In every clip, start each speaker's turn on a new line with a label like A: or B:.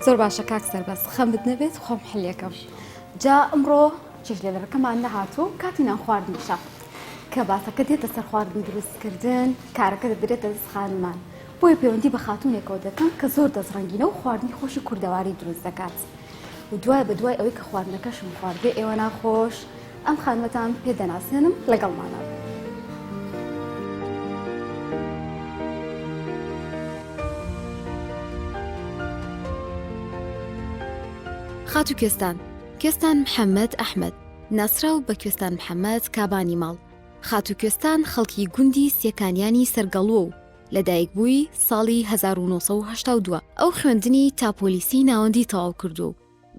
A: زۆر باشە کاک سەربەست خەم نەبێت خۆم حلیەکەم جا ئەمڕۆ چێژ لێرەکەمان نەهاتوو کاتی نان خواردنیشە کە باسەکە دێتە سەر خواردنی دروستکردن کارەکە دەدرێتە دەستخانمان بۆیە پەیوەندی بە خاتونێکەوە دەکەم کە زۆر دەستڕەنگینە و خواردنی خۆشی کوردەواری دروست دەکات و دوای بە دوای ئەوەی کە خواردنەکەشم خواردبێ ئێوە ناخۆش ئەم خانوەتان پێدەناسێنم لەگەڵمانە. خاتو کوێستان محەممەد ئەحمەد ناسراو بە کوێستان محەممەد کابانی ماڵ خاتو کوێستان خەڵکی گوندی سیەکانیانی سەرگەڵوە و لەدایکبووی ساڵی 1982 ئەو خوێندنی تاپۆلیسی ناوەندی تەواو کردو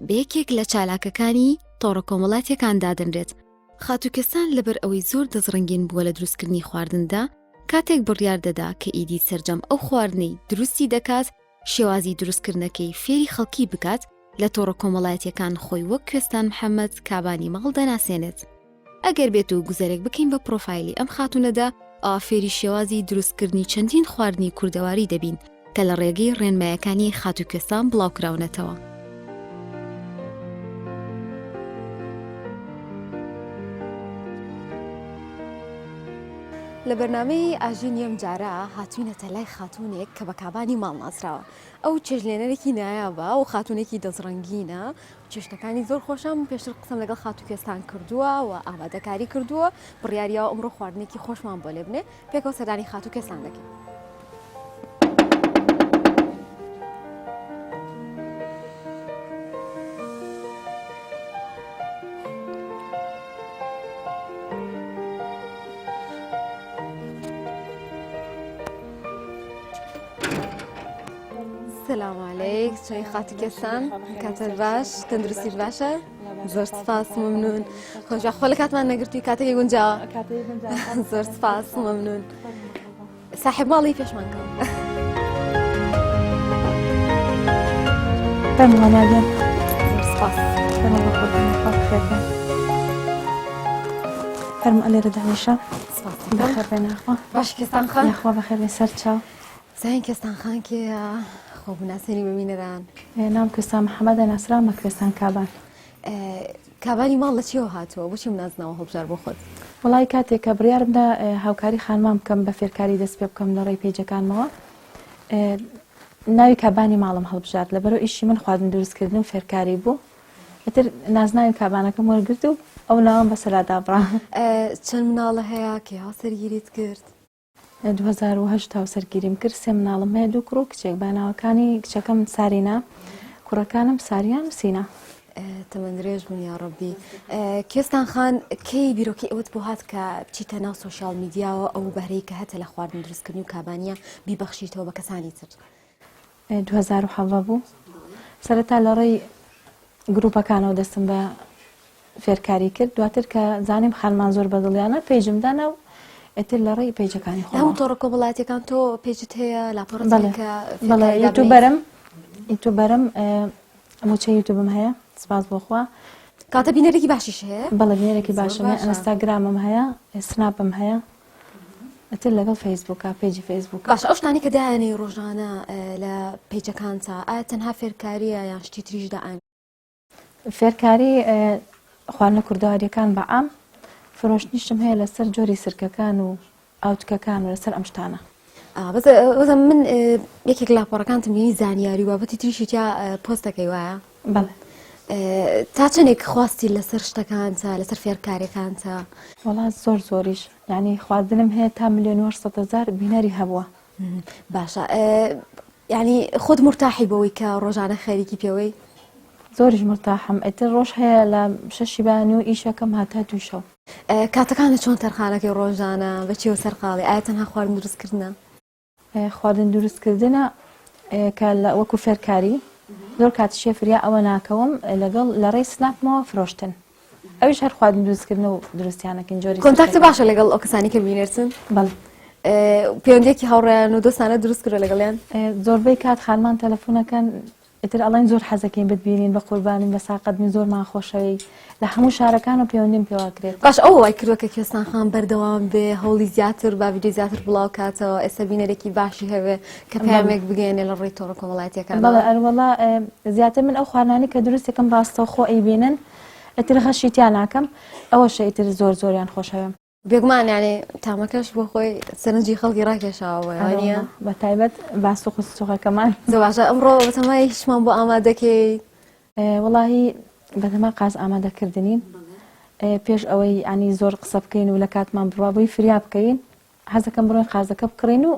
A: بەیەکێک لە چالاکەکانی تۆڕە کۆمەڵاتیەکان دادەنرێت. خاتو کوێستان لەبەر ئەوەی زۆر دەزڕنگین بووە لە دروستکردنی خواردندا کاتێک بڕیار دەدا کە ئیدی سەرجەم ئەو خواردنەی دروستی دەکات شێوازی دروستکردنەکەی فێری خەڵکی بکات لە تۆڕە کۆمەڵایەتیەکان خۆی وەک کوێستان محەممەد کابانی ماڵ دەناسێنێت. ئەگەر بێت و گوزەرێک بکەین بە پرۆفایلی ئەم خاتونەدا ئافێری شێوازی دروستکردنی چەندین خواردنی کوردەواری دەبین کە لە ڕێگەی ڕێنمایەکانی خاتو کوێستان بڵاوکراونەتەوە. لە بەرنامەی ئاژین یەم جارە هاتوینەتە لای خاتونێک کە بە کابانی ماڵ ناسراوە ئەو چێژلێنەرێکی نایابە و خاتونێکی دەزڕەنگینە چێشتەکانی زۆر خۆشم پێشتر قسەم لەگەڵ خاتو کوێستان کردووە و ئامادەکاری کردووە بڕیاریەوە ئەمڕۆ خواردنێکی خۆشمان بۆ لێ بنێ پێکەوە سەردانی خاتو کوێستان دەکەین. سلام علیک چۆنی خاتی کوێستان کاتە باش تەندروستیت باشە زۆر سپاس مەمنون خۆشە خۆ لە کاتمان نەگرتووی کاتێکی گونجاوە زۆر سپاس مەمنون ساحب ماڵی پێشمان کەم
B: فەرمووانیان
A: زۆر سپاس
B: فەرموو لێرە دانیشە
A: سپاس
B: بەخێر بێناخوا
A: باش کوێستان خان
B: یاخوا بەخێر بێ سەر چاو
A: زین کوێستان خان کێیە خۆ بناسێنی ببینەران
B: نام کوێستان محەممەدە ناسرا مە کوێستان کابان
A: کابانی ماڵ لە چیەوە هاتووە بۆچی منازنەوە هەڵبژار بۆ خۆت
B: وڵای کاتێک کە بڕیارمدا هاوکاری خانمان بکەم بە فێرکاری دەست پێ بکەم لە ڕێی پێیجەکانمەوە ناوی کابانی ماڵم هەڵبژار لەبەرەوە ئیشی من خواردن دروستکردن و فێرکاری بوو ئەتر نازناوی کابانەکەم وەرگرت و ئەو ناوم بەسەرادابڕا
A: چەند مناڵە هەیە کێ هاوسەرگیریت کرد
B: 2010 هاوسەرگیریم کرد سێ مناڵم هەیە دوو کوڕ و کچێک باناوەکانی کچەکەم سارینا کوڕەکانم ساریان و سینا
A: تەمەندرێژ بوون یا ڕەبی کوێستان خان کەی بیرۆکی ئەوت بۆ هات کە بچیتە ناو سۆشیال میدیاوە ئەو بەهرەی کە هەتە لە خواردن دروستکردنی و کابانیە بیبەخشیتەوە بە کەسانی تر
B: 2010 بوو سەرەتا لە ڕێی گروپەکانەوە دەستم بە فێرکاری کرد دواتر کە زانیم خانمان زۆر بەدڵیانە پێیجمدانە و ئەتر لە ڕێی پێیجەکانی خۆ
A: هەموو تۆڕە کۆمەڵاتیەکان تۆ پێجت هەیە
B: لاپۆڕ یوتوبەرم موچە یوتوبم هەیە سپاس بۆخوا
A: کاتە بینەرێکی باشیش هەیە
B: بەڵێ بینەرێکی باشم هەیە ئەنستاگرامم هەیە سناپم هەیە ئەتر لەگەڵ فەیسبووکە پێیجی فەیسبووک
A: باش ئەو شتانی کە دایانەی ڕۆژانە لە پێیجەکانتە ئایا تەنها فێرکاریە یان شتی تریش دائان
B: فێرکاری خواردنە کوردەواریەکان بەعام فرۆشتنیشم هەیە لەسەر جۆری سرکەکان و ئاوتکەکان و لەسەر ئەم شتانە
A: بەزە من یەکێک لاپۆڕەکانتم بینی زانیاری بابەتی تریشی تیا پۆستەکەی وایە
B: بەڵێ
A: تا چەندێک خواستی لەسەر شتەکانتە لەسەر فێرکاریەکانتە
B: وڵات زۆریش یعنی خواردنم هەیە تا 1,800,000 بینەری هەبووە
A: باشە یعنی خۆت مرتاحی بەوەی کە ڕۆژانە خەریکی پێوەی
B: زۆریش مرتاحم ئەتر ڕۆژ هەیە لە 6 بانی و ئیشەکەم هاتا تووشەوە
A: کاتەکانە چۆن تەرخانەکەی ڕۆژانە بەچێوە سەرقاڵی ئایا تەنها خواردن دروستکردنە
B: خواردن دروستکردنە کە وەکو فێرکاری زۆر کاتیشێ فریا ئەوە ناکەوم لەگەڵ لە ڕێی سناپمەوە فرۆشتن ئەویش هەر خواردن دروستکردن و دروستیانەکەن جۆری
A: کۆنتاکتە باشە لەگەڵ ئەو کەسانی کە بینەرسن
B: بەڵێ
A: پەیوەندیەکی هاوڕێیان و دۆستانە دروست کردووە لەگەڵیان
B: زۆربەی کات خانمان تەلەفۆنەکەن ئیتر ئەڵێن زۆر حەزەکەین بتبینین بە قوربانی بە ساقەدمی زۆرمان خۆشەوی لە هەموو شارەکان و پەیوەندیم پێواکرێت.
A: باش ئەو وای کردووە کە کوێستان خان بەردەوام بێ هەوڵی زیاتر با ڤیدیۆ زیاتر بڵاو کاتەوە ئێستا بینەرێکی باشی هەوێ کە پامێک بگەێنێ لە ڕێی تۆڕە کۆمەڵایەتیەکان.
B: بەڵێ ئەروەڵا زیاتر من ئەو خوانانی کە دروست یەکەم ڕاستەوخۆ ئەیبینن ئەتر خەشیتیان ناکەم ئەوەشە ئیتر زۆر زۆریان خۆشەوێم.
A: بێگومان یانێ تامەکەش بۆ خۆی سەرنجی خەڵکی ڕاکێشاوە وانە
B: بە تایبەت باس و خستوخەکەمان
A: زۆر باشە. ئەمڕۆ بەتەمای هیچمان بۆ ئامادەکەی
B: وڵاهی بەتەما قاز ئامادەکردنین پێش ئەوەی ینی زۆر قسە بکەین و لە کاتمان بڕوابووی فریا بکەین حەزەکەم بڕۆین قازەکە بکڕین و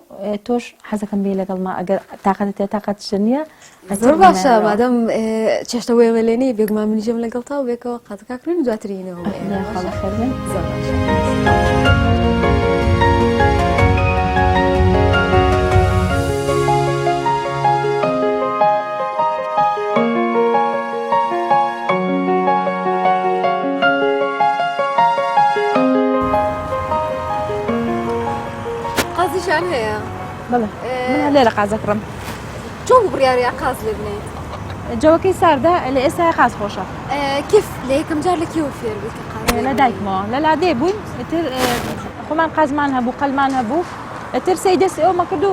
B: تۆش حەزەکەم بێ لەگەڵما ئەگەر تااقەت تێ تااقەت نییە
A: زۆر باشە مادەم چێشتە وێمەلێنی بێگومان منیژەم لەگەڵ تا و بێکەوە قازەکە کڕین دواترینەوە
B: خەڵەخێن
A: زۆر باشە. قازیشان هەیە؟
B: بەڵێ من لێرە قازەکڕم.
A: چۆن بڕیارە قاز لێ بنێت؟
B: جەوەکەی ساردا لە ئێستا قاز خۆشە.
A: کیف لە یەکەم جار لە کێوە فێر بوویت کە قاز
B: لە دایکمەوە لە لادێ بووین ئیتر خۆمان قازمان هەبوو قەلمان هەبوو ئیتر سەی دەست ئەومە کرد و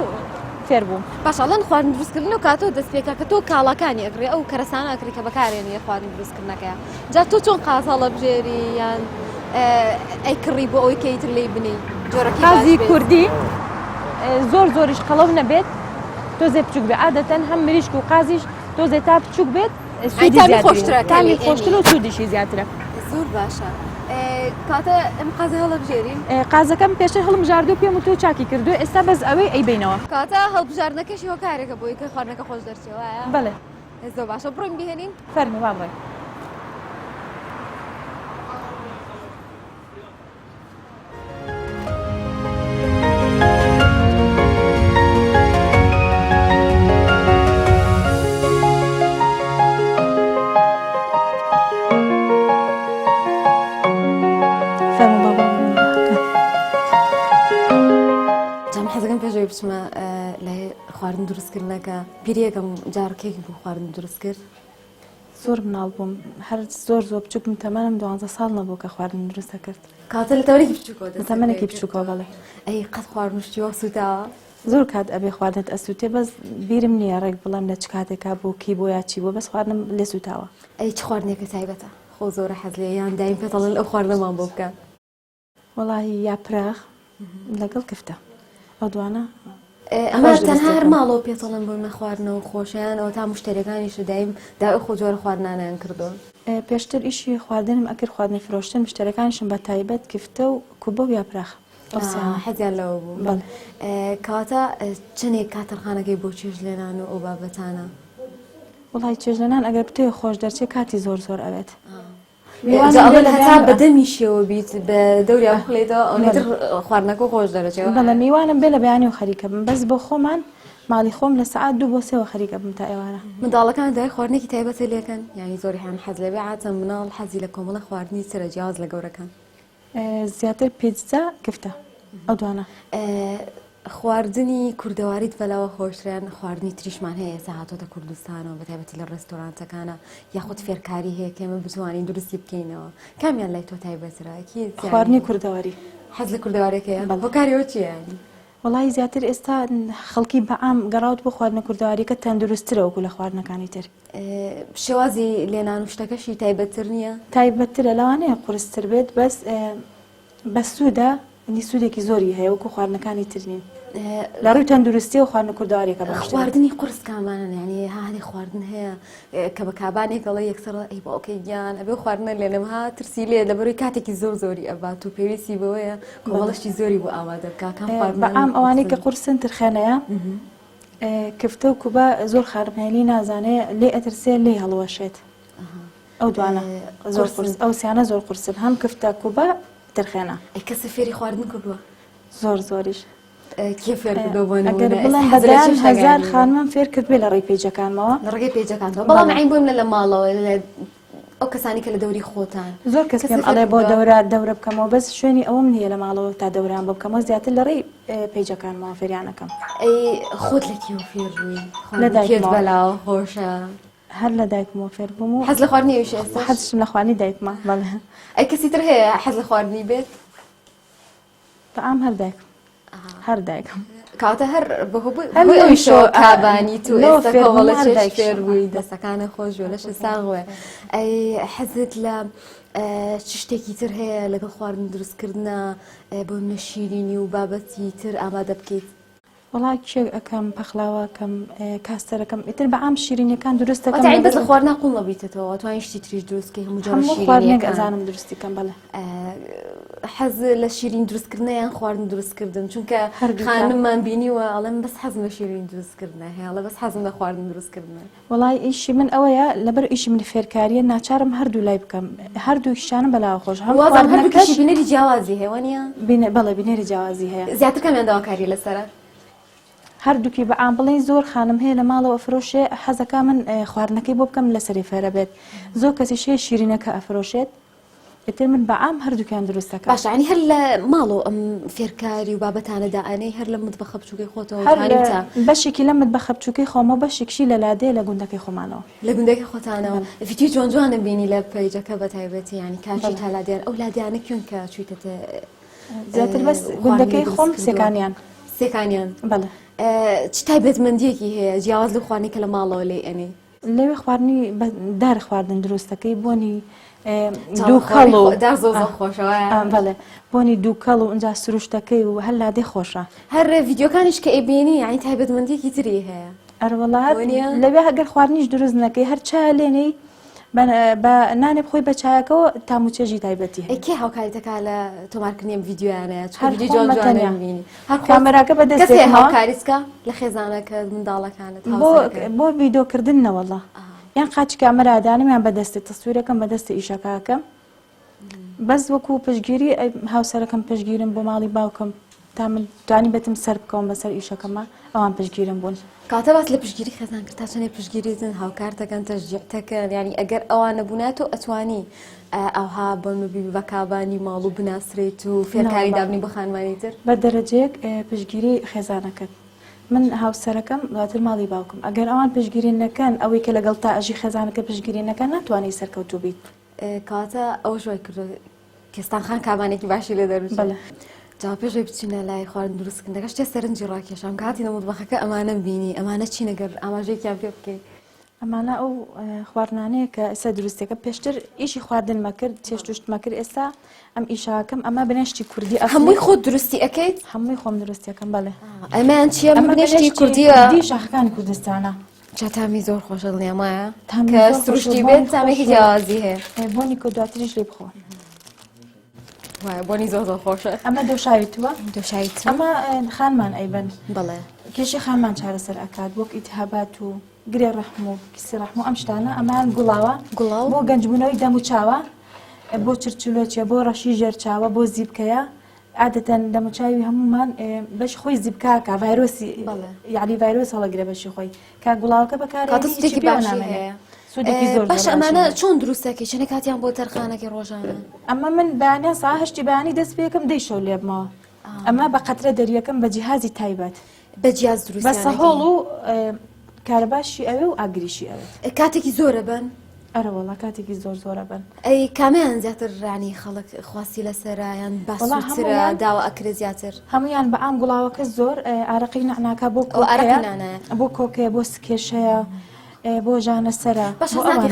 B: فێر بووم.
A: باشەڵەن خواردن دروستکردن و کاتۆ دەست پێکە کە تۆ کاڵەکانی ئەگرێ ئەو کەرەسانە ئەکری کە بەکارێنێ خواردن دروستکردنەکەیە. جا تۆ چۆن قاز هەڵەبژێری یان ئەی کڕی بۆ ئەوەی کە ئیتر لێی بنی جۆرەکەی
B: قازی کوردی زۆر زۆریش قەڵەو نەبێت تۆزێ بچووک بێ عادەتەن هەم مریشک و قازیش تۆزێ تا بچووک بێت
A: تامی خۆشترە
B: تامی خۆشتر و سوودیشی زیاترە.
A: زۆر باشە. کاتە ئەم قازە هەڵەبژێرین
B: قازەکەم پێشتر هەڵمژاردو پێم و تۆ چاکی کردو ئێستا بەس ئەوەی ئەیبینەوە.
A: کاتە هەڵبژاردنەکەشی هۆکارێکە بۆی کە خواردنەکە خۆش دەرچێوەیە.
B: بەڵێ
A: زۆر باشە بڕۆین بهێنین
B: فەرمی وا بڵێ.
A: بچمە لای خواردن دروستکردنەکە بیرێکم جارکێکی بۆ خواردن دروست کرد.
B: زۆر مناڵ بووم هەر زۆر بچووکم تەمەنم 12 ساڵ نەبوو کە خواردن دروستە کرد.
A: کاتە لە تەوەرێکی بچووکەوە
B: تەمەنێکی بچووکەوە بەڵێ.
A: ئەی قەت خواردنشتیوە سوتاوە
B: زۆر کات ئەبێ خواردنت ئەسووتێ بەس بیرم نییە ڕێک بڵم لە چ کاتێکا بۆ کی بۆ یاچی بۆ بەس خواردنم لێ سوتاوە.
A: ئەی چ خواردنێکە تایبەتە خۆ زۆرە حەز لێ یان دایم پێتەڵێن ئەو خواردنەمان بۆ بکە؟
B: وەڵاهی یا پراخ لەگەڵ کفتە ئەو دوانە
A: ئەمە تەنها هەر ماڵەوە پێتەڵم بۆ نەخواردنەوە خۆشیان ئەو تا مشتێرەکانیش دایم دا خۆ جۆرە خواردنانیان کردو.
B: پێشتر ئیشی خواردنم ئەکرد خواردنی فرۆشتن مشتەرەکانیشم بە تایبەت کفتە و کوبە و یا پراخ
A: حەزیان لەوە بوو. کاتە چنێک کاتەرخانەکەی بۆ چێژ لێنان و ئەو بابەتانە؟
B: وڵی چێژلێنان ئەگەر بتێ خۆش دەرچێت کاتی زۆر ئەوێت.
A: هەتا بەدەمی شێوە بیت بە دەوریا بخڵێتەوە ئەوتر خواردنەکە خۆش دەرەچێت.
B: بەڵێ میوانم بێ لە بەیانی و خەریکە بم بەس بۆ خۆمان ماڵی خۆم لە سعات 2 بۆ 3 خەریکە بم تا ئێوارە.
A: منداڵەکان دای خواردنێکی تایبەتە لێکەن یانی زۆریان حەز لەبێ عاتە مناڵ حەزی لە کۆمەڵە خواردنی سرە جیاواز لە گەورەکان
B: زیاتر پیتزا کفتە ئەو دوانە.
A: خواردنی کوردەواریت بەلاوە خۆشتریان خواردنی تریشمان هەیە ساهاتۆتە کوردستانەوە بە تایبەتی لە ڕێستۆرانتەکانە یاخود فێرکاری هەیە کێمە بتوانین درستی بکەینەوە کامیان لای تۆ تایبەترە؟
B: خواردنی کوردەواری.
A: حەز لە کوردەوارێکەیە هۆکاریەوە چیانی؟
B: وڵی زیاتر ئێستا خەڵکی بەعام گەڕاوت بۆ خواردنە کوردەواریکە تەندروستترە وەکو لە خواردنەکانی تر.
A: شێوازی لێنان و شتەکەشی تایبەتتر نییە؟
B: تایبەتترە لەوانەیە قورستر بێت بەس بە سوودە سوودێکی زۆری هەیە وەکو خواردنەکانی ترنین لە ڕووی تەندروستی و خواردنە کوردەواریەکە بە
A: خواردنی قورس کامانن یعنی هاهانی خواردن هەیە کە بە کابانێکەڵە یەکسەر ئەی باوکەی گیان ئەبێ خواردنە لێنم ها ترسی لێ لەبەروی کاتێکی زۆر زۆری ئەبات و پێویستی بەوەیە کۆمەڵشتی زۆری بۆ ئامادە بکە کام خواردن
B: بەعام ئەوانەی کە قورسن ترخانەیە کفتە و کوبە زۆر خارمێنی نازانێ لێ ئەترسێ لێ هەڵوەشێت ئەو دوانە زۆر قورس ئەو سیانە زۆر قورسن هەم کفتە کوبە ترخێنە.
A: ئەی کەسە فێری خواردن کردووە؟
B: زۆریش
A: ئەگەر
B: بڵێن بەدەیان 1000 خانمان فێر کرد بێ لە ڕێی پێیجەکانمەوە
A: لە ڕێگەی پێیجەکانەوە بەڵام عین بووم لە ماڵەوە ئەو کەسانی کە لە دەوری خۆتان
B: زۆر کەس پێم ئەڵێ بۆ دەورە بکەمەوە بەس شوێنی ئەوەم نییە لە ماڵەوە تا دەوران بۆ بکەمەوە زیاتر لە ڕێی پێیجەکانمەوە فێریانەکەم.
A: ئەی خۆت لە کێو فێر ڕووی
B: لە دایکمەوە
A: بەلاوە خۆشە
B: هەر لە دایکمەوە فێر بووم و
A: حەز لە خواردنی ئێوەش ئێستا
B: حەزشم لە خواردنی دایکمە. بەڵێ
A: ئەی کەسی تر هەیە حەز لە خواردنی بێت
B: بەعام هەر دایکم هەر دایکم
A: کاتە هەر بەهۆی شۆ کابانی تو ئێستا کۆڵە چێش فێر بووی دەستەکانە خۆش جۆلەش ساغوێ ئەی حەزت لە چ شتێکی تر هەیە لەگەڵ خواردن دروستکردنە بۆ منە شیرینی و بابەتی تر ئامادە بکەیت؟
B: وڵای کێک ئەەکەم پەخلاوەکەم کاستەرەکەم ئیتر بەعام شیرینەکان دروست دەکەم.
A: واتە بەس لە خواردنا قوڵ نەبیتەوە توانین شتی تریش دروستکەی
B: هەموو خواردنێک ئەزانم دروستیکەم. بەڵێ
A: حەز لە شیرین دروستکردنە یان خواردن دروستکردن چونکە خانممان بینیوە ئەڵێم بەس حەزم لە شیرین دروستکردنە هەیە بەس حەزم لە خواردن دروستکردنە.
B: وڵای ئیشی من ئەوەیە لەبەر ئیشی من فێرکاریە ناچارم هەردوو لای بکەم هەردووکیشانم بەلاوە خۆش
A: هەمووی بینەری جیاوازی هێوانە
B: بەڵێ بینێری جیاوازی هەیە
A: زیاتر کامیان داواکاری لەسەرە
B: هەردووکی بە ئامبڵی زۆر خانم هەیە لە ماڵەوە ئەفرۆشێ حەزەکە من خواردنەکەی بۆ بکەم لەسەری فێرە بێت زۆر کەسی شێ شیرینەکە ئەفرۆشێت ئتر من بەعام هەردووکیان دروستەکە
A: باش ینی هەر لە ماڵەوە ئەم فێرکاری و بابەتانەدا ئەنەی هەر لە متبەخە بچووکەی خۆتەوە
B: بەشێکی لە متبەخە بچووکەی خۆمە بەشێکشی لە لادێ لە گوندەکەی خۆمانەوە
A: لە گوندەکەی خۆتانەوە ڤیدیۆ جوان جوانە بینی لە پەیجەکە بە تایبەتی ینی کاچی تا لادێن ئەو لادیانە کوێن کە چوویتە
B: زیاتر بەس گوندەکەی خۆم
A: سێکانیان
B: بەڵێ
A: چ تایبەتمەندیەکی هەیە جیاواز لە خواردنی کە لە ماڵەوە لێ ئەنێ
B: لەوێ خواردنی دار خواردن دروستەکەی بۆنی دووکەڵ و
A: خۆشەوە
B: بەڵێ بۆنی دووکەڵ و ئەنجا سروشتەکەی و هەر لادێ خۆشە
A: هەر ڤیدیۆکانیش کە ئەبینی یانی تایبەتمەندیەکی تری هەیە
B: ئەروەڵات لەوێ هەگەر خواردنیش دروست نەکەی هەر چا لێنەی بە نانێ بخۆی بە چایەکەەوە تاموچێژی تایبەتی
A: کێ هاوکاریتەکە لە تۆمارکردنیم ڤیددیویانەیە
B: کامەراکە بەدەست
A: هاوکاریسکە لە خێزانەکە منداڵەکانت
B: بۆ ڤیدۆکردن نەوەڵە یان قاچی کامەرادانم یان بەدەستی تەسوورەکەم بەدەستی ئیشەکەکەم بەس وەکو پشگیری هاوسەرەکەم پشگیرم بۆ ماڵی باوکم تا من توانی بێتم سەر بکەم بەسەر ئیشەکەمە ئەوان پشگیرم بوون.
A: کاتە باس لە پشگیری خێزان کرد تا چەندێ پشگیریتن هاوکارتەکەن تەشجیعتەکەن ینی ئەگەر ئەوان نەبووناتەوە ئەتوانی ئەوها بەمەبی بە کابانی ماڵ و بناسرێت و فێرکاری دابنی بە خانمانی تر
B: بە دەرەجەیەک پشگیری خێزانەکەت من هاوسەرەکەم دواتر ماڵی باوکم ئەگەر ئەوان پشگیری نەکەن ئەوەی کە لەگەڵ تا ئەژی خێزانەکە پشگیری نەکەن ناتوانانی سەرکەوتوو بیت.
A: کاتە ئەو ژۆی کرد کێستان خان کابانێکی باشی لێ دەروت
B: بەڵێ
A: جا پێشۆی بچینە لای خواردن دروستکردنەکە شتێ سەرنجی ڕاکێشام کاتی نەمەطبەخەکە ئەمانە بینی ئەمانە چی نەگەر ئاماژەیەکیان پێ بکەیت
B: ئەمانە ئەو خواردنانەیە کە ئێستا دروستەکە پێشتر ئیشی خواردن مەکرد چێشتوشتمە کرد ئێستا ئەم ئیشاکەم ئەمە بنێشتی کوردی
A: هەمووی خۆت دروستی ئەەکەیت
B: هەمووی خۆم دروستیەکەم بەڵێ
A: ئەمان چیە بنێشتی کوردیە
B: شاخەکانی کوردستانە
A: چاتامی زۆر خۆشە دڵنیامایە کە سروشتی بێت تامێکی جیاوازی هەیە
B: بۆنی کۆ دواتریش لێ بخۆ
A: بۆنی زۆر خۆشە
B: ئەمە دۆشاوی تووە
A: دۆشایت
B: ئەمە خانمان ئەیبەن
A: بەڵێ
B: کێشی خانمان چارەسەر ئەکات وەک ئیتهابات و گرێ ڕەحم و کیسی ڕەحم و ئەم شتانە ئەمان گوڵاوە بۆ گەنجبوونەوەی دەم و چاوە بۆ چرچلۆچیە بۆ ڕەشی ژێرچاوە بۆ زیبکەیە عادەتەن دەموچاوی هەمومان بەش خۆی زیبکاکە ڤایرۆسی یعنی ڤایرۆس هەڵەگرێ بەشی خۆی کا گوڵاوەکە
A: بەکارێکی باشی هەیە باش ئەمانە چۆن دروستەکەی چنە کاتیان بۆ تەرخانەکەی ڕۆژانە
B: ئەمە من بەیانیان سا هەشتی بەیانی دەست پێکەم دەی شەو لێبمەوە ئەمە بە قەترە دەریەکەم بە جیهازی تایبەت
A: بە جیاز دروست
B: بە سەهۆڵ و کارەباشی ئەوێ و ئاگریشی ئەوێت
A: کاتێکی زۆرە بن
B: ئەرەوەڵا کاتێکی زۆرە بن
A: ئەی کامیان زیاتر ڕانی خەڵک خواستی لەسەرایان باسووترە داوە ئەکرێ زیاتر
B: هەمویان بە ئام گوڵاوەکە زۆر عراقی نعناکە بۆ بۆ کۆکەیە بۆ سکێشەیە بۆ ژانە سەرە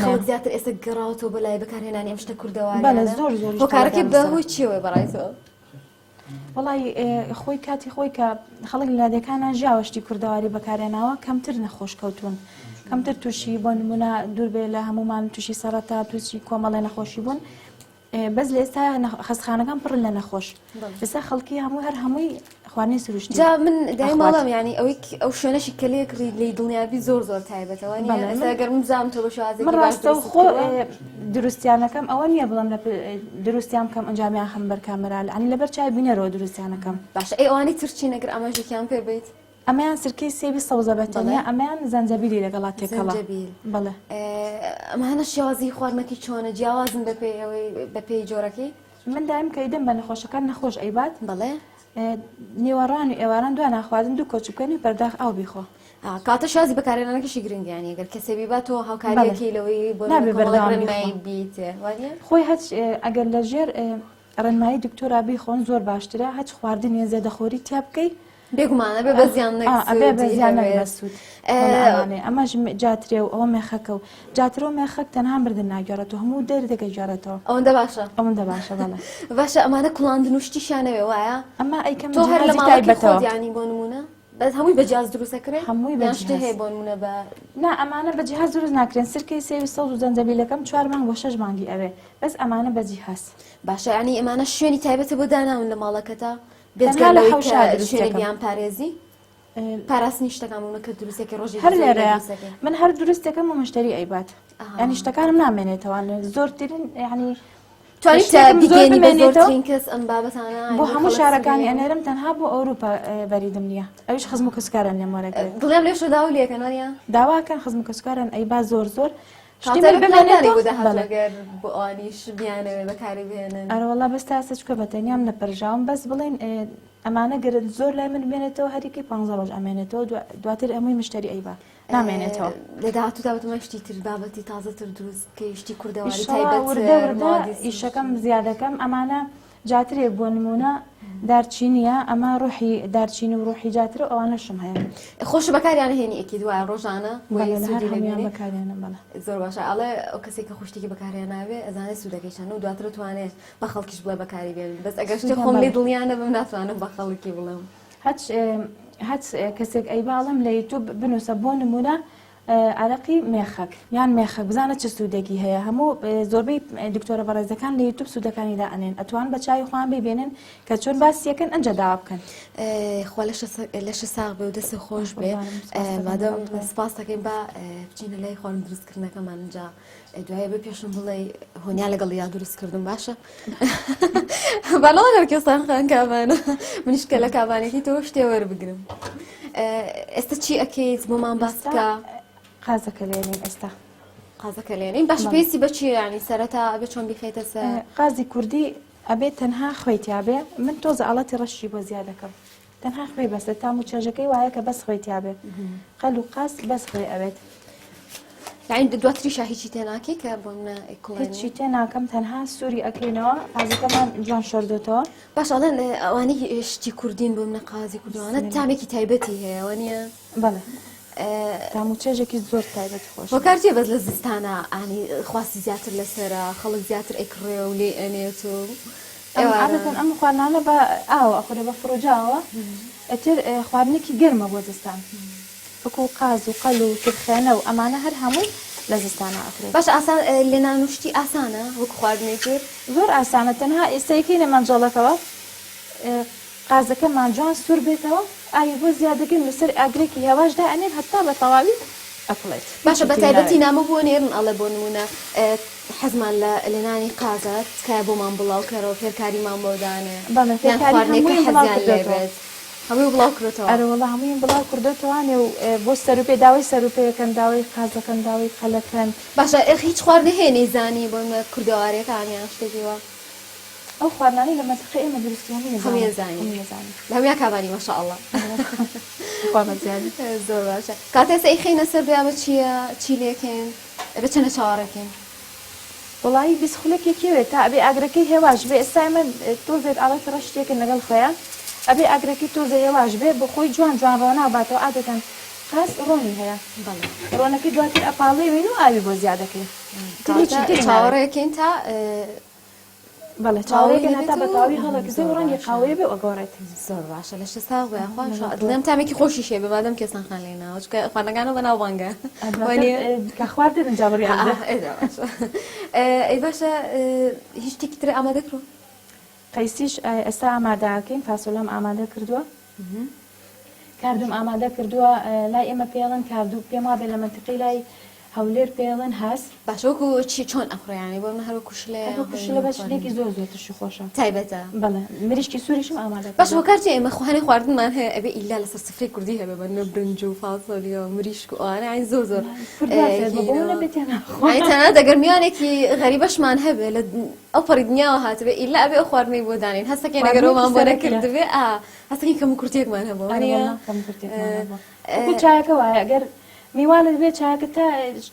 A: خەڵک زیاتر ئێستا گەڕاوەوە بەلای بەکارهێنانی ئەم شتە کوردەوە
B: بەڵێ زۆر
A: هۆکارەکەی بەهۆی چیەوەی بەڕایزەوە
B: وڵی خۆی کاتی خۆی کە خەڵک لادەکانان ژیاوەشتی کوردەواری بەکارێناوە کەمتر نەخۆش کەوتون کەمتر تووشی بۆ نمونە دوور بێ لە هەمومان تووشی سەرەتا تووشی کۆمەڵێ نەخۆشی بوون بەس لە ئێستا خەستخانەکان پڕ لە نەخۆش ئێستا خەڵکی هەموو هەر هەمووی خواردنی سروشتی
A: جا من دای ماڵم ینی ئەو شوێنەشی کە لێ کڕی لی دڵنیابی زۆر تایبەتەوە ئەگەر من بزانم تۆ بە شوازێکی
B: من ڕاستە و خۆ دروستیانەکەم ئەوە نییە بڵم لە دروستیان بکەم ئەنجامیان هەم بەر کامەرا عنی لەبەر چای بینەرەوە دروستیانەکەم
A: باشە ئەی ئەوانی ترچی نەگر ئاماژێکیان پێ بیت
B: ئەمەیان سرکەی سێوی سەوزە بەتەنیا ئەمەیان زەنجەبیلی لەگەڵا تێکەڵا بەڵێ
A: ئەمانە شێوازی خواردنەکەی چۆنە جیاوازن بە پێی جۆرەکەی
B: من دایم کە ئیدەم بە نەخۆشەکان نەخۆش ئەیبات
A: بەڵێ
B: نێوەڕان و ئێواران دوان ناخوازن دوو کۆچ بکەنی بەرداخ ئاو بیخۆ
A: کاتە شازی بەکارێنانەکەشی گرنگیانی ئەگەر کەسێبی بات تۆ هاوکاریەکی لەوەی بۆ ڕێنمایی بیتێ
B: خۆی هەچ ئەگەر لە ژێر ڕێنمایی دکتۆرا بیخۆن زۆر باشترە هەچ خواردنی زێدەخۆری تیا بکەیت
A: بێگومانە بێ بەزیان
B: بەسوود ئەمەش جاترێ و ئەوە مێخەکە و جاترە و مێخەک تەنها بردن ناگەڕێتەوە هەموو دەردەکە گەڕێتەوە
A: ئەوەندە باشە
B: ئەوەندە باشە بەڵێ
A: باشە ئەمانە کوڵاندن وشتیشانەوێ وایە
B: ئەمە ئەیکەم
A: تۆ هەر لە ماڵەکەی ینی بۆ نمونە بەس هەمووی بەجیاز دروستەکرێ
B: هەمووی
A: بەشتە هەیە بۆ نمونە بە
B: نا ئەمانە بەجیهاز دروست ناکرێن سرکەی سێوی سەوز و زەنجەبیلەکەم 4 مانگ بۆ 6 مانگی ئەوێ بەس ئەمانە بەجیهاز
A: باشە ینی ئەمانە شوێنی تایبەتە بۆ داناون لە ماڵەکەتە شوێنیان پارێزی پاراستنی شتەکانمونە کە دروستێکی ڕۆژی
B: هەر لێرەیە من هەر دروستەکەم و مشتری ئەیبات ینی شتەکانم نامێنێتەوە زۆرترین ینی
A: توانیتبیێنی کەس ئەم بابەتانە
B: بۆ هەموو شارەکانی ئەنێرم تەنها بۆ ئەوروپا بەریدم نییە ئەوش خزم و کەسکارن لێم وەرەگرێت
A: دڵێم لێش داوا لێکەنەوەە
B: داواکەن خزم و کەسکارن ئەیبا زۆر
A: بۆ ئەوانیش بیانەوێ بەکاری بێنن
B: ئەرەوەڵا بەستا سچکە بەتەنیام نەپەرژاوم بەس بڵێن ئەمانە گرت زۆر لای من بێنێتەوە هەریکی 15 ڕۆژ ئەمێنێتەوە دواتر ئەمووی مشتری ئەیبا نامێنێتەوە
A: لە داهاتوودا بەتمە شتی تر بابەتی تازەتر دروست کەیشتی کوردەواری تایبەت
B: ئیشەکەم زیادەکەم ئەمانە جاترێ بۆ نمونە دارچینیە ئەمە ڕوحی دارچینی و ڕوحی جاترە ئەوانەشم هەیە
A: خۆش بەکاریان هێنی ئەکی دوای ڕۆژانە
B: بەکارێنە بەڵە
A: زۆر باشە ئەڵێ ئەو کەسێک کە خوشتێکی بەکاریان ناوێ ئەزانێت سوودەکەیشانە و دواتر توانێت بە خەڵکیش بڵێ بەکاری بێن بەس ئەگەر شتێ خۆم لێ دڵیانە بم ناتوانم بە خەڵکی بڵێم
B: هەچ کەسێک ئەی باڵم لە یوتیوب بنووسە بۆ نمونە عرەقی مێخەک یان مێخەک بزانە چه سوودێکی هەیە هەموو زۆربەی دکتۆرە بەڕێزەکان لە یوتیوب سوودەکانی دا ئەنێن ئەتوان بە چای خوان ببێنن کە چۆن باسیەکەن ئەنجە داوا بکەن
A: خوا لەشە ساغ بێ و دەستی خۆش بێ مادەم سپاس دەکەین بە بچینە لای خوارد دروستکردنەکەمان اینجا دوایە بە پێشم بڵێ هۆنیا لەگەڵ یا دروستکردن باشە باڵەوە کەستان خان کابانە منیش کە لە کابانێکی تۆ شتێ وەربگرم ئێستا چی ئەکەیت بۆمان باس بکە
B: قازەکە لێنین ئێستا
A: قازەکە لێنین باش پێسی بەچی ینی سەرەتا بێ چۆن بیخێتە سەر
B: قازی کوردی ئەبێت تەنها خوێتیابێ من تۆزە ئاڵەتی ڕەشی بۆ زیادەکەم تەنها خوێ بەسە تام و چێژەکەی وایە کە بەس خوێتیابێ قەل و قاس بەس خوێ ئەوێت
A: یعنی دواتری شاهیچی تێناکەی کە بۆ منە
B: هیچی تێ ناکەم تەنها سووری ئەکەینەوە قازەکەمان جوان شۆردێتەوە
A: باش ئەڵێن ئەوانەی شتی کوردین بۆ منە قازی کوردوانە تامێکی تایبەتی هەیە وانە
B: بەڵێ تام و چێژێکی زۆر تایبەت خۆش
A: وەکارجێ بەس لە زستانە ئانی خواستی زیاتر لەسەرە خەڵک زیاتر ئەیکڕێ و لێ ئەنێت و
B: عادەتەن ئەم خواردنانە بە ئاوە ئەخورێ بە فڕۆجاوە ئەتر خواردنێکی گەرمە بۆ زستان وەکو قاز و قەل و ترخێنە و ئەمانە هەر هەمووی لە زستانە ئەخرێت
A: باش ئاسان لێ نانوشتی ئاسانە وەکو خواردنێکی
B: زۆر ئاسانە تەنها ئێستەیەکەی لە مەنجەڵەکەوە قازەکەمان جوان سوور بێتەوە ئاوی بۆ زیادەکەین لەسەر ئاگرێکی هێواشدا ئەنێن هەتا بە تەواوی ئەقڵێت
A: باشە بە تایبەتی نامە بۆ نێرن ئەڵێ بۆ نمونە حەزمان لە نانی قازات تکایە بۆمان بڵاو کەرەوە فێرکاریمان بۆدانێ خواردنێکی حەزیان لێبێت هەمووی بڵاو کردێتەوە
B: ئەرەوەڵا هەمووی بڵاو کردێتەوانێ و بۆ سەروپێ داوای سەروپەیەکەن داوای قازەکەن داوای قەلەکەن
A: باشە هیچ خواردنە هەیە نەیزانی بۆ کوردەوارەکانیان شتێکیوە
B: ئەو خواردنانەی لە مەنتیقە ئێمە دروستیانی
A: هەمووی لە هەمووی کابانی ماشاءالله زۆر باشە کاتێستا ئەیخینە سەر بیا چی لێکەین بە چەنە چاوەڕێکەین
B: وڵایی بیسخولێکێکیوێت تا ئەبێ ئاگرەکەی هێواش بێ ئێستا من تۆزێت ئاڵەت ڕەش شتێکن لەگەڵ خۆیان ئەبێ ئاگرەکەی تۆزە هێواش بێ بە خۆی جوان ڕۆنا باتەوە عادەتەن قاس ڕۆنی هەیە ڕۆنەکەی دواتر ئەپاڵێ وین و ئاوی بۆ زیادەکەی
A: چاوەڕێکەین تا
B: بەڵێ چاوەڕێکەکە هەتا بەتەواوی هەڵەکزێ و ڕەنگی قاوەیە بێ ئەگۆڕێت
A: زۆر باشە لە شە ساغ دڵێم تامێکی خۆشی شێ بەبادەم کێسان خان لێناوە چکە خواردنەکانە بەناو بانگە
B: کە خواردن جابڕیان
A: ئەی باشە هیچ شتێکی تر ئامادە کڕۆ
B: قەیسیش ئێستا ئامادەکەین فاسۆلەم ئامادە کردووە کاردوم ئامادە کردووە لای ئێمە پێڵن کاردوو پێم وابێ لە منتیقی لای هەولێر پێڵێن هەست
A: باشەوەکو چی چۆن ئەخڕ ینی بۆ من هەرو کوشلێ
B: کوشلە بەش لێکی زۆر زۆر تشی خۆشە
A: تایبەتە
B: بەڵێ مریشکی سووریشم ئامادە
A: باش وەکارتی ئێمە خوانێ خواردنمان هەیە ئەبێ ئیلا لەسەر سفرەی کوردی هەبێ بەنە برنج و فاسۆلی و مریشک و ئەوانە عین زۆر زۆر تەنها دەگەر میوانێکی غەریبەشمان هەبێ لە ئەو پەڕی دنیاوە هاتبێ ئیلا ئەبێ ئەو خواردنەی بۆ دانین هەستەکەی نەگەرەوەمان بۆ نەکردبێ هەستەکەی کەم و کورتێکمان هەبوو
B: چایەکە وایە ئەگەر میوانت بێت چاکە تا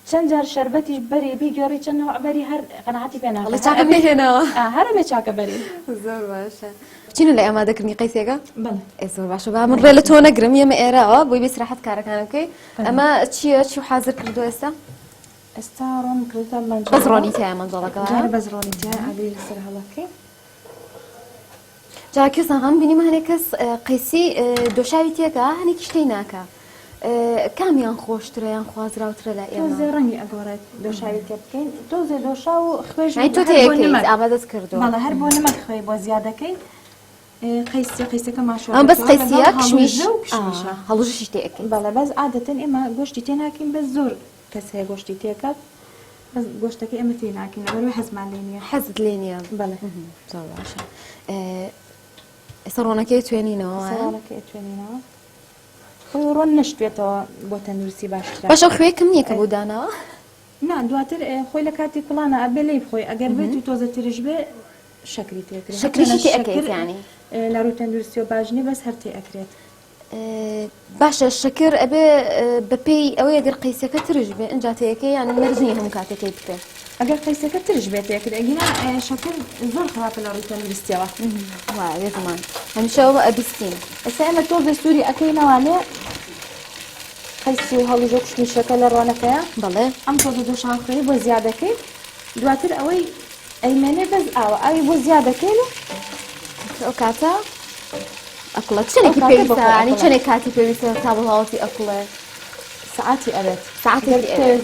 B: چەند جار شەربەتیش بەری بیگەڕی چەند بەری هەر قەنەعاتی پێ ناکەی
A: چاکە بهێنەوە
B: هەرە بێ چاکە بەری
A: زۆر باشە بچینە لە ئامادەکردنی قەیسێکە
B: بەڵێ
A: زۆر باشە با من ڕێ لە تۆ نەگرم ئێمە ئێراوە بۆی بێسراحەت کارەکان بکەی ئەمە چییە چی و حازر کردو ئێستا
B: ئێستا ڕۆن کردە
A: بەس ڕۆنی تایە مەنجەڵەکە
B: بەس ڕۆنی تایە ئاگری لەسەر هەڵەکەی
A: جا کەسان هەم بینیمە هەنێک کەس قەیسی دۆشاوی تێکە هەنێکی شتەی ناکە کامیان خۆشترە یان خوازراوترە لە ئێمە
B: تۆزێ ڕەنگی ئەگۆڕێت دۆشاوی تێ بکەین تۆزێ دۆشا و خوێژ
A: تۆ تێکەیت ئامادەت کردووە
B: بەڵێ هەر بۆ نمەک خوێ بۆ زیادەکەی قەیسەکە ماشۆ
A: بەس قەیسیە کشمیش هەڵوژشی تێکەین
B: بەڵێ بەس عادەتەن ئێمە گۆشتی تێ ناکەین بەس زۆر کەس هەیە گۆشتی تێکات بەس گۆشتەکە ئێمە تێ ناکەین بەروی حەزمان لێ نییە
A: حەزت لێ نییە
B: بەڵێ
A: زۆر باشە ئێستا ڕۆنەکەی توێنینەوە
B: توێنینەوە خۆی ڕۆن نشتێتەوە بۆ تەندروستی باشتر
A: باشە خوێکم نییە کە بۆ دانەوە
B: نا دواتر خۆی لە کاتی کوڵانە ئەبێ لی بخۆی ئەگەر بێت و تۆزە ترش بێ شەکری تێکرێت
A: شەکریشی تێکەیت یانی
B: لە ڕووی تەندروستی و باشنی بەس هەر تێ ئەکرێت
A: باشە شەکر ئەبێ بەپێی ئەوەی ئەگەر قەیسەکە ترش بێ ئەنجا تێیەکەی یان نەرزنی هەموو کاتێکەی بکرێت
B: ئەگەر قەیسەکە ترش بێت تێکرێت ئەگینا شەکر زۆر خراپە لە ڕووی تەندروستیەوە
A: وایە زمان هەمیشەوە ئەبیستین
B: ئێستا ئێمە تۆزە سووری ئەەکەینەوە لێ قەیسی و هەڵوژە کوشتنیشەکە لە ڕۆنەکەیە
A: بەڵێ
B: ئەم تۆزە دۆشانخوێنی بۆ زیادەکەی دواتر ئەوەی ئەیمێنێ بەس ئاوە ئاوی بۆ زیادەکەی
A: ئەو کاتە ئەقڵە چنێکی پێویستانی چنێک کاتی پێویستە تا بڵاوەتی ئەقڵێ
B: سعاتی ئەوێت
A: سعاتی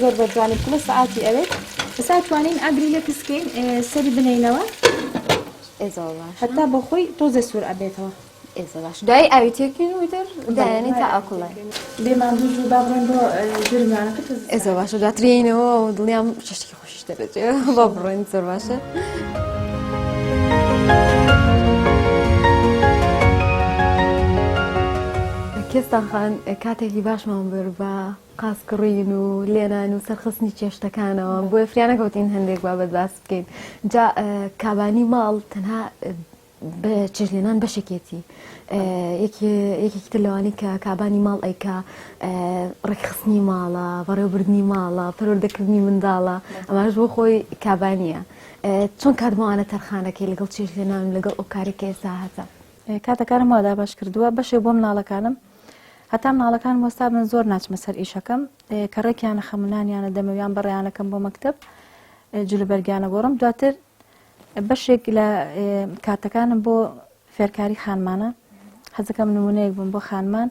B: زۆر بەجوانی پڵە سعاتی ئەوێت ئێستا توانین ئاگری لێ کەسکەین سەری بنینەوە
A: زۆر باش
B: هەتا بۆ خۆی تۆزە سوور ئەبێتەوە
A: زۆر باش دوای ئاوی تێکین ویتر دایانی تا ئەقڵێ
B: بێمان دوو با بڕۆین بۆ جرمانەکە
A: زۆر باشە دواترێنەوە و دڵیام شتێکی خۆشیش دەبێت با بڕۆین زۆر باشە کێستان خان کاتێکی باشمان بر بە قاسکڕین و لێنان و سەرخستنی چێشتەکانەوە بۆیە فریانەکەوتین هەندێک بابەت باس بکەین جا کابانی ماڵ تەنها بە چێژلێنان بەشێکێتی یەکێکی تر لەوانی کە کابانی ماڵ ئەیکا ڕێکخستنی ماڵە بەڕێوەبردنی ماڵە پەروەردەکردنی منداڵە ئەماش بۆ خۆی کابانیە چۆن کاتمەوانە تەرخانەکەی لەگەڵ چێژلێنان لەگەڵ ئەو کارێکە ئێستا هەتا
B: کاتەکانم وادا باش کردووە بەشێ بۆ مناڵەکانم هەتا مناڵەکان وەستا من زۆر ناچمە سەر ئیشەکەم کە ڕێکیانە خەمونانیانە دەمەویان بەڕێیانەکەم بۆ مەکتەب جلوبەرگیانە گۆڕم دواتر بەشێک لە کاتەکانم بۆ فێرکاری خانمانە حەزەکەم نمونەیەک بووم بۆ خانمان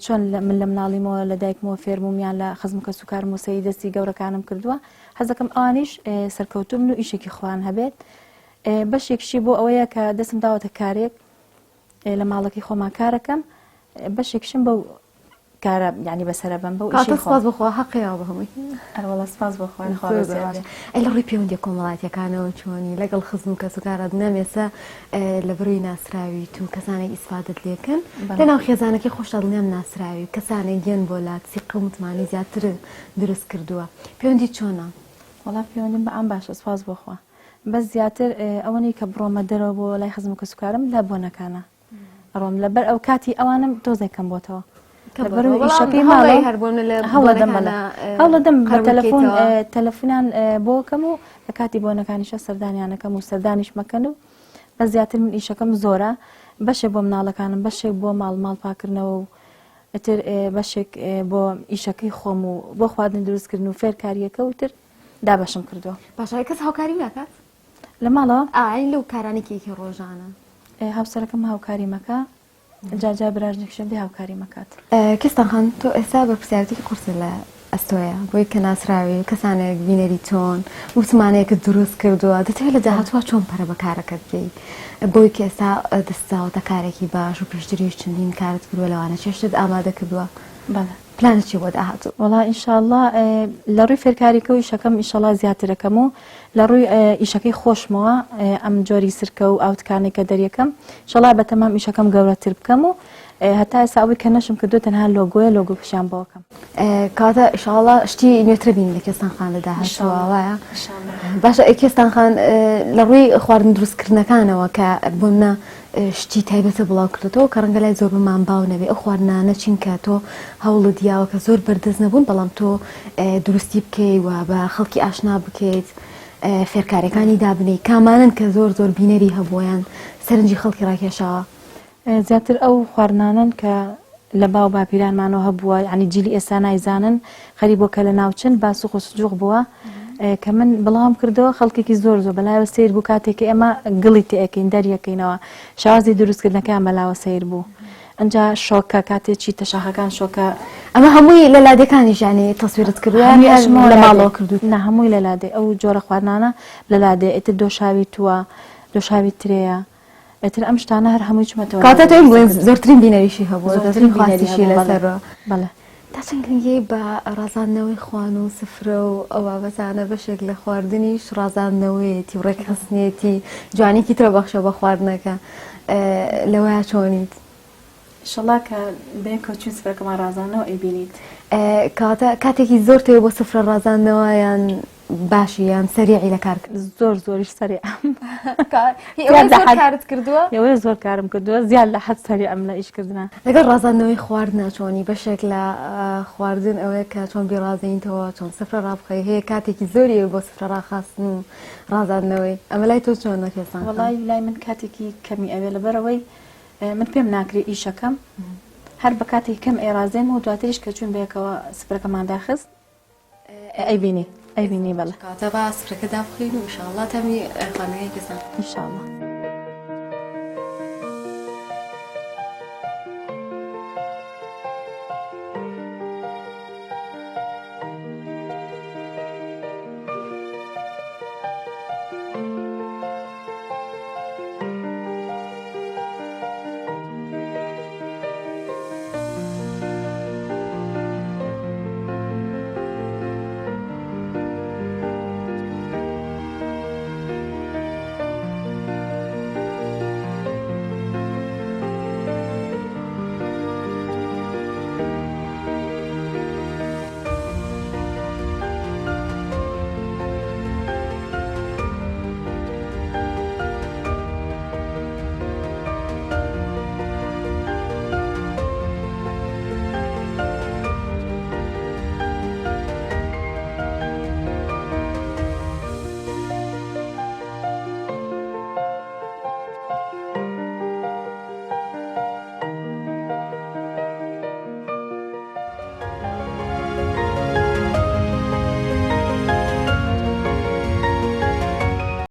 B: چۆن من لە مناڵیمەوە لە دایکمەوە فێربوومیان لە خزمکە سوکار موسەی دەستی گەورەکانم کردووە حەزەکەم ئەوانیش سەرکەوتوم و ئیشێکی خوان هەبێت بەشێکشی بۆ ئەوەیە کە دەستم داوەتە کارێک لە ماڵەکەی خۆمان کارەکەم بەشێکشم بەو کارە ینی بەسەرە بم بەو
A: سپاس بخوا حەقیەوە بەهەمووی
B: هەروەڵا سپاس بۆخۆن
A: ئەی لە ڕووی پەیوەندی کۆمەڵاتیەکانەوە چۆنی لەگەڵ خزم و کەسوکارات نامێسە لە بڕووی ناسراوی و کەسانێک ئیسفادت لێکن لەناو خێزانەکەی خۆشە دڵنیام ناسراوی کەسانێک گەن بۆ لاچی قەومتمانی زیاتر دروست کردووە پەیوەندی چۆنە
B: وەڵام پەیوەندیم بە ئەم باشە سپاس بۆخوا بەس زیاتر ئەوەی کە بڕۆمە دەرەوە بۆ لای خزم و کەسوکارم لە بۆنەکانە ئەڕۆم لەبەر ئەو کاتی ئەوانم دۆزێکم بۆتەوە ئیشەکەی ماڵی هەوڵە دەم بە تەلەفۆنیان بۆکەم و لە کاتی بۆنەکانیشە سەردانیانەکەم و سەردانیش مەکەن و بە زیاتر من ئیشەکەم زۆرە بەشێک بۆ مناڵەکانم بەشێک بۆ ماڵ پاکردنەوە و ئەتر بەشێک بۆ ئیشەکەی خۆم و بۆ خواردن دروستکردن و فێرکاریەکە وتر دابەشم کردووە
A: باشای کەس هاوکاری ناکات
B: لە ماڵەوە
A: ئاین لەو کارانێکی ڕۆژانە
B: هاوسەرەکەم هاوکاری مەکە جاجا براژنێکشم دێ هاوکاری مەکات
A: کەستان خان تۆ ئێستا بە پرسیارەتێکی قورسە لە ئەستۆیە بۆی کە ناسراوی کەسانێک بینەری چۆن وتمانەیەکت دروست کردووە دەتەوێت لە داهاتوە چۆن پەرە بە کارەکەت بکەیت بۆی کە ئێستا دەستاوەتە کارێکی باش و پێشتریش چەندین کارت کردووە لەوانە چێشتت ئامادە کردووە پلانێکی بۆ داهاتوو؟
B: والله ئینشاءالله لە ڕووی فێرکاریکە و ئیشەکەم ئینشاءالله زیاترەکەم و لە ڕووی ئیشەکەی خۆشمەوە ئەم جۆری سرکە و ئاوتکانێک کە دەریەکەم ئینشاءالله بەتەمام ئیشەکەم گەورەتر بکەم و هەتا ئێستا ئەوەی کە نەشم کردو تەنها لۆگۆ پیشان بۆکەم.
A: کاتە ئینشاءالله شتی نوێترە بین لە کێستانخان لە داهاتووە وایە؟ باشە کێستانخان لە ڕووی خواردن دروستکردنەکانەوە کە بۆمە شتی تایبەتە بڵاو کردێتەوە کە ڕەنگە لای زۆر بمان باو نەبێ ئەو خواردنانە چینکە تۆ هەوڵت دیاوە کە زۆر بەردەست نەبوون بەڵام تۆ دروستی بکەیت و بە خەڵکی ئاشنا بکەیت فێرکارەکانی دابنەی کامانن کە زۆر بینەری هەبوویان سەرنجی خەڵکی ڕاکێشاوە.
B: زیاتر ئەو خواردنانن کە لە باو باپیرانمانەوە هەبووە ینی جیلی ئێستا نایزانن خەری بۆ کە لە ناوچن باسوخ و سجوق بووە کە من بڵاوم کردەوە خەڵکێکی زۆر بەلایەوە سیر بوو کاتێکی ئێمە گڵی تێەکەین دەریەکەینەوە شازی دروستکردنەکەیان بەلاوە سیر بوو ئەجا شۆکە کاتێکی تەشاخەکان شۆکە
A: ئەمە هەمووی لە لادەکانی ژانی تەسویرت کردووە لە ماڵەوە کردو
B: نه هەمووی لە لادێ ئەو جۆرە خواردنانە لە لادێ ئێتر دۆشاوی تووە دۆشاوی ترەیە ئێتر ئەم شتانە هەر هەمووی چمەتەوە
A: کاتە تۆ بڵێن زۆرترین بینەریشی هەبووە زۆرترین خواستیشی لەسەرەوە.
B: بەڵێ
A: تا چەند گرنگی بە ڕازاندنەوەی خوان و سفرە و ئەو بابەتانە بەشێک لە خواردنیش ڕازاندنەوەیەتی و ڕێکخستنێتی جوانێکی ترە بەخشە بە خواردنەکە لەوەیە چۆنیت؟
B: ئینشاءالله کە بێن کەوچوون سفرەکەمان ڕازاندنەوە ئەیبینیت.
A: کاتێکی زۆر تێ بۆ سفرە ڕازاندنەوە یان باشی یان سەریعی لە کار
B: زۆریش سەریع
A: کارت کردووە؟
B: ئێوە زۆر کارم کردووە زیاد لە حەد سەریع ئەم لە ئیشکردنە.
A: لەگەڵ ڕازاندنەوەی خواردنە چۆنی بەشێک لە خواردن ئەوەیە کە چۆن بیڕازێنیتەوە چۆن سفرە ڕابخەی هەیە کاتێکی زۆری بۆ سفرە ڕاخاستن و ڕازاندنەوەی ئەمە لای تۆ چۆن نەکێسان؟
B: وەڵای لای من کاتێکی کەمی ئەوێ لەبەرەوەی من پێم ناکرێ ئیشەکەم هەر بە کاتێک کەم ئێرازێن و دواتریش کە چوون بەیەکەوە سفرەکەمان داخست ئەیبینی بەڵێ
A: کاتە با سفرەکە دابخین و ئینشاءالله تەمی خانەکەی کێسان
B: ئینشاءالله.